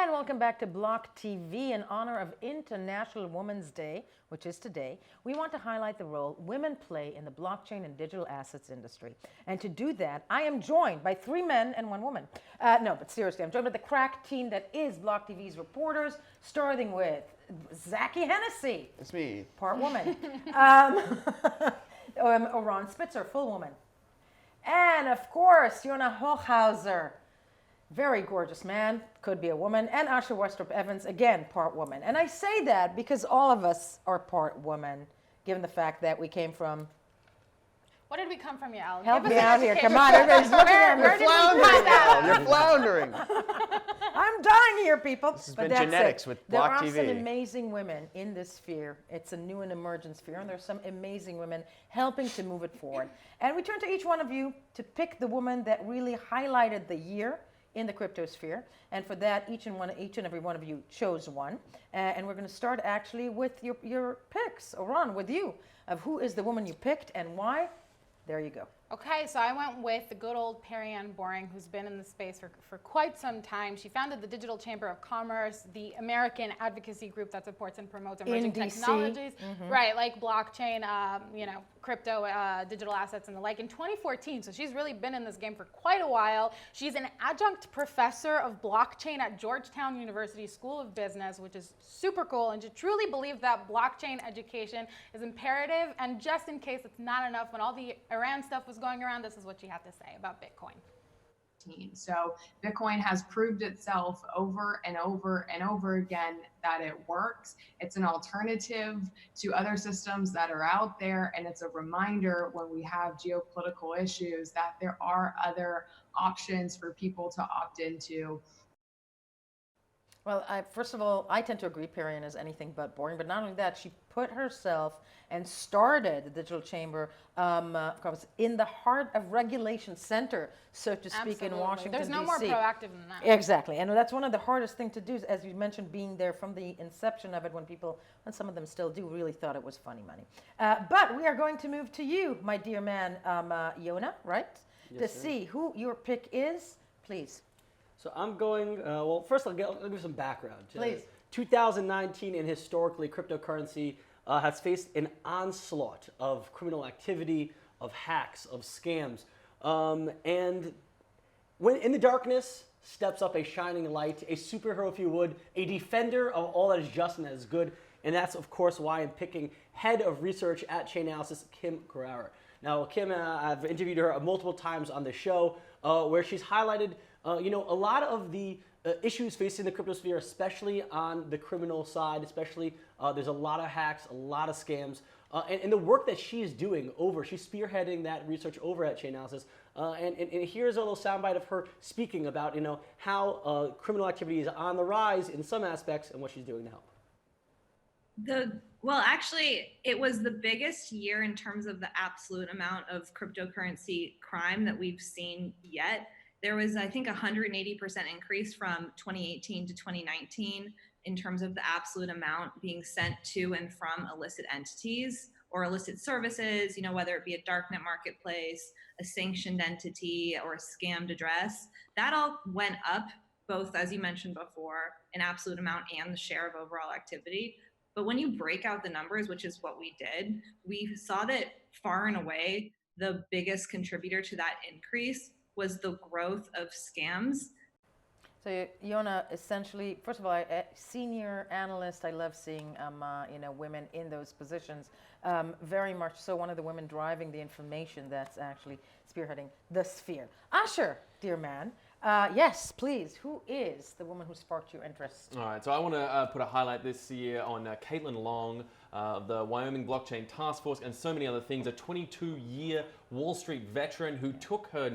And welcome back to Block TV. In honor of International Women's Day, which is today, we want to highlight the role women play in the blockchain and digital assets industry. And to do that, I am joined by 3 men and 1 woman. No, but seriously, I'm joined by the crack team that is Block TV's reporters, starting with Zachy Hennessy. It's me. Part woman. Ron Spitzer, full woman. And of course, Yona Hochhauser. Very gorgeous man, could be a woman, and Asha Westrup Evans, again, part woman. And I say that because all of us are part woman, given the fact that we came from... What did we come from, Yael? Help me out here, come on, everybody's looking at me. You're floundering, Yael. You're floundering. I'm dying here, people. This has been genetics with Block TV. There are some amazing women in this sphere. It's a new and emerging sphere, and there's some amazing women helping to move it forward. And we turn to each one of you to pick the woman that really highlighted the year in the crypto sphere, and for that, each and every one of you chose one. And we're going to start actually with your picks. Ron, with you, of who is the woman you picked and why. There you go. Okay, so I went with the good old Perianne Boring, who's been in the space for quite some time. She founded the Digital Chamber of Commerce, the American advocacy group that supports and promotes emerging technologies, right, like blockchain, crypto, digital assets and the like, in 2014. So she's really been in this game for quite a while. She's an adjunct professor of blockchain at Georgetown University School of Business, which is super cool. And she truly believes that blockchain education is imperative. And just in case it's not enough, when all the Iran stuff was going around, this is what she had to say about Bitcoin. So Bitcoin has proved itself over and over and over again that it works. It's an alternative to other systems that are out there. And it's a reminder when we have geopolitical issues that there are other options for people to opt into. Well, first of all, I tend to agree Perianne is anything but boring, but not only that, she put herself and started the Digital Chamber in the heart of Regulation Center, so to speak, in Washington, There's no DC. more proactive than that. Exactly, and that's one of the hardest things to do, as you mentioned, being there from the inception of it when some of them still do, really thought it was funny money. But we are going to move to you, my dear man, Yona, right? Yes, to see who your pick is, please. So I'm going, well, first I'll give some background. Please. 2019 and historically, cryptocurrency has faced an onslaught of criminal activity, of hacks, of scams. And when in the darkness steps up a shining light, a superhero if you would, a defender of all that is just and that is good. And that's, of course, why I'm picking head of research at Chainalysis, Kim Carrera. Now, Kim, I've interviewed her multiple times on the show where she's highlighted a lot of the issues facing the crypto sphere, especially on the criminal side, especially there's a lot of hacks, a lot of scams, and the work that she is doing she's spearheading that research over at Chainalysis. And here's a little soundbite of her speaking about, how criminal activity is on the rise in some aspects and what she's doing to help. Well, actually, it was the biggest year in terms of the absolute amount of cryptocurrency crime that we've seen yet. There was, I think, 180% increase from 2018 to 2019 in terms of the absolute amount being sent to and from illicit entities or illicit services, whether it be a darknet marketplace, a sanctioned entity, or a scammed address. That all went up, both, as you mentioned before, in absolute amount and the share of overall activity. But when you break out the numbers, which is what we did, we saw that far and away, the biggest contributor to that increase was the growth of scams. So Yona, essentially, first of all, a senior analyst, I love seeing women in those positions. Very much so one of the women driving the information that's actually spearheading the sphere. Asher, dear man, yes, please, who is the woman who sparked your interest? All right, so I want to put a highlight this year on Caitlin Long, the Wyoming Blockchain Task Force, and so many other things. A 22-year Wall Street veteran who took her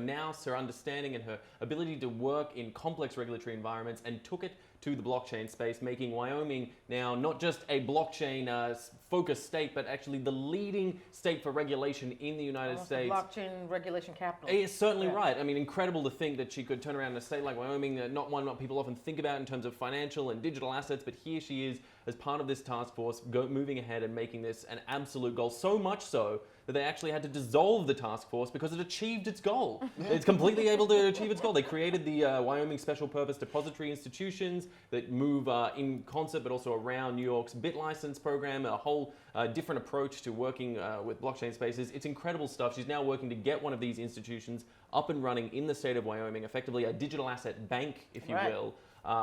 understanding and her ability to work in complex regulatory environments and took it to the blockchain space, making Wyoming now not just a blockchain focused state, but actually the leading state for regulation in the United States. Blockchain regulation capital. It's certainly right. I mean, incredible to think that she could turn around in a state like Wyoming, not one that people often think about in terms of financial and digital assets, but here she is as part of this task force, moving ahead and making this an absolute goal. So much so that they actually had to dissolve the task force because it achieved its goal. It's completely able to achieve its goal. They created the Wyoming Special Purpose Depository Institutions that move in concert but also around New York's BIT license program, a whole different approach to working with blockchain spaces. It's incredible stuff. She's now working to get one of these institutions up and running in the state of Wyoming, effectively a digital asset bank, if you will.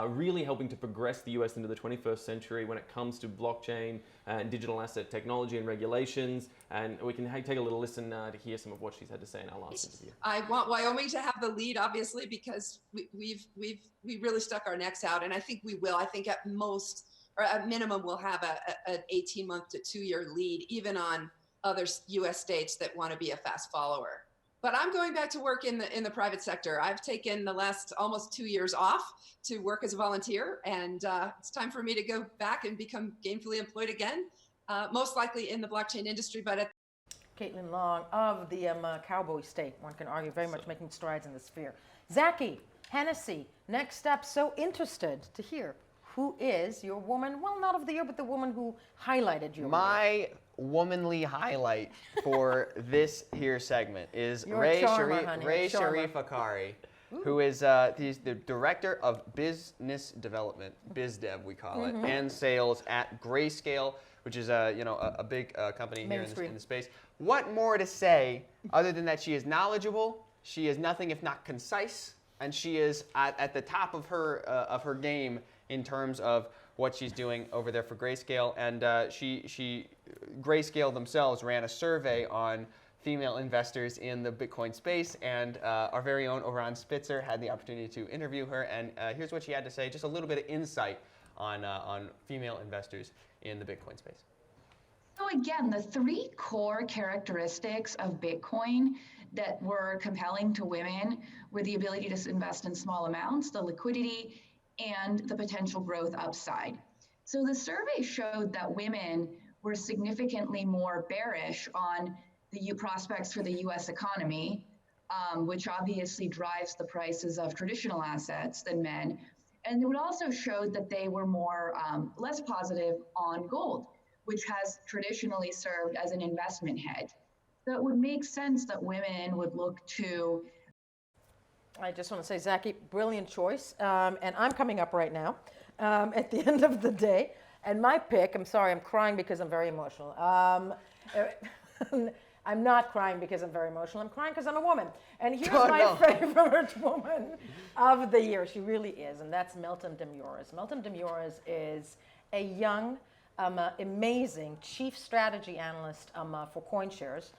Really helping to progress the US into the 21st century when it comes to blockchain and digital asset technology and regulations. And we can take a little listen to hear some of what she's had to say in our last interview. I want Wyoming to have the lead, obviously, because we really stuck our necks out, and I think we will. I think at most, or at minimum, we'll have an 18-month to 2-year lead, even on other US states that want to be a fast follower. But I'm going back to work in the private sector. I've taken the last almost 2 years off to work as a volunteer, and it's time for me to go back and become gainfully employed again, most likely in the blockchain industry. But Caitlin Long of the Cowboy State, one can argue, very much making strides in the sphere. Zachy, Hennessy, next up, so interested to hear who is your woman, well, not of the year, but the woman who highlighted your My womanly highlight for this here segment is Ray Sharif Akari, who is he's the director of business development, BizDev we call it, and sales at Grayscale, which is a big company here in the space. What more to say other than that she is knowledgeable, she is nothing if not concise, and she is at the top of her game in terms of what she's doing over there for Grayscale. And Grayscale themselves ran a survey on female investors in the Bitcoin space, and our very own Oran Spitzer had the opportunity to interview her, and here's what she had to say, just a little bit of insight on female investors in the Bitcoin space. So again, the 3 core characteristics of Bitcoin that were compelling to women were the ability to invest in small amounts, the liquidity, and the potential growth upside. So the survey showed that women were significantly more bearish on the prospects for the US economy, which obviously drives the prices of traditional assets than men. And it would also show that they were more less positive on gold, which has traditionally served as an investment hedge. So it would make sense that women would look to. I just want to say, Zachy, brilliant choice. And I'm coming up right now at the end of the day. And my pick, I'm sorry, I'm crying because I'm very emotional. I'm not crying because I'm very emotional. I'm crying because I'm a woman. And here's my favorite woman of the year. She really is. And that's Meltem Demirors. Meltem Demirors is a young, amazing chief strategy analyst for CoinShares.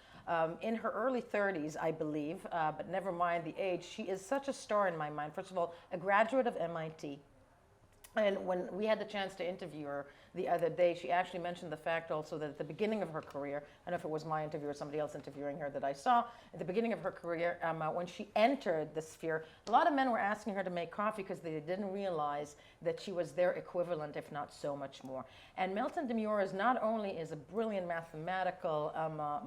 In her early 30s, I believe, but never mind the age, she is such a star in my mind. First of all, a graduate of MIT. And when we had the chance to interview her the other day, she actually mentioned the fact also that at the beginning of her career, I don't know if it was my interview or somebody else interviewing her that I saw, at the beginning of her career, when she entered the sphere, a lot of men were asking her to make coffee because they didn't realize that she was their equivalent, if not so much more. And Meltem Demirors not only is a brilliant mathematical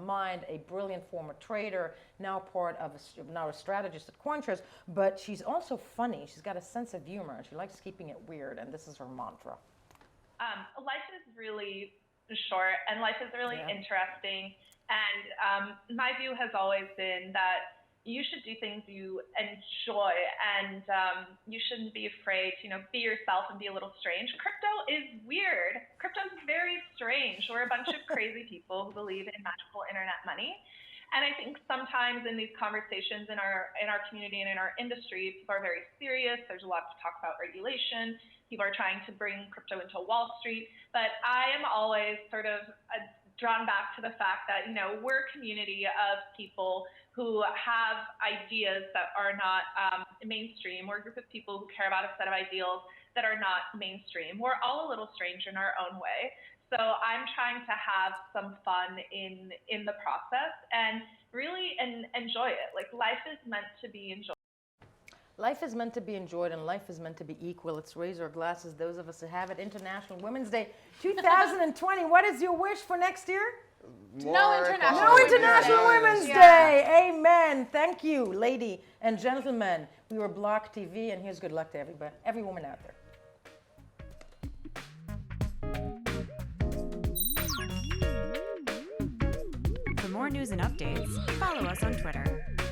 mind, a brilliant former trader, now part of now a strategist at CoinShares, but she's also funny. She's got a sense of humor. She likes keeping it weird, and this is her mantra. Life is really short, and life is really interesting. And my view has always been that you should do things you enjoy, and you shouldn't be afraid to, be yourself and be a little strange. Crypto is weird. Crypto is very strange. We're a bunch of crazy people who believe in magical internet money. And I think sometimes in these conversations in our community and in our industry, people are very serious. There's a lot to talk about regulation. People are trying to bring crypto into Wall Street. But I am always sort of drawn back to the fact that, we're a community of people who have ideas that are not mainstream. We're a group of people who care about a set of ideals that are not mainstream. We're all a little strange in our own way. So I'm trying to have some fun in the process and really enjoy it. Like, life is meant to be enjoyed. Life is meant to be enjoyed, and life is meant to be equal. Let's raise our glasses, those of us who have it. International Women's Day 2020. What is your wish for next year? No International Women's Day. Amen. Thank you, lady and gentlemen. We were BLOCKTV, and here's good luck to every woman out there. For more more news and updates, follow us on Twitter.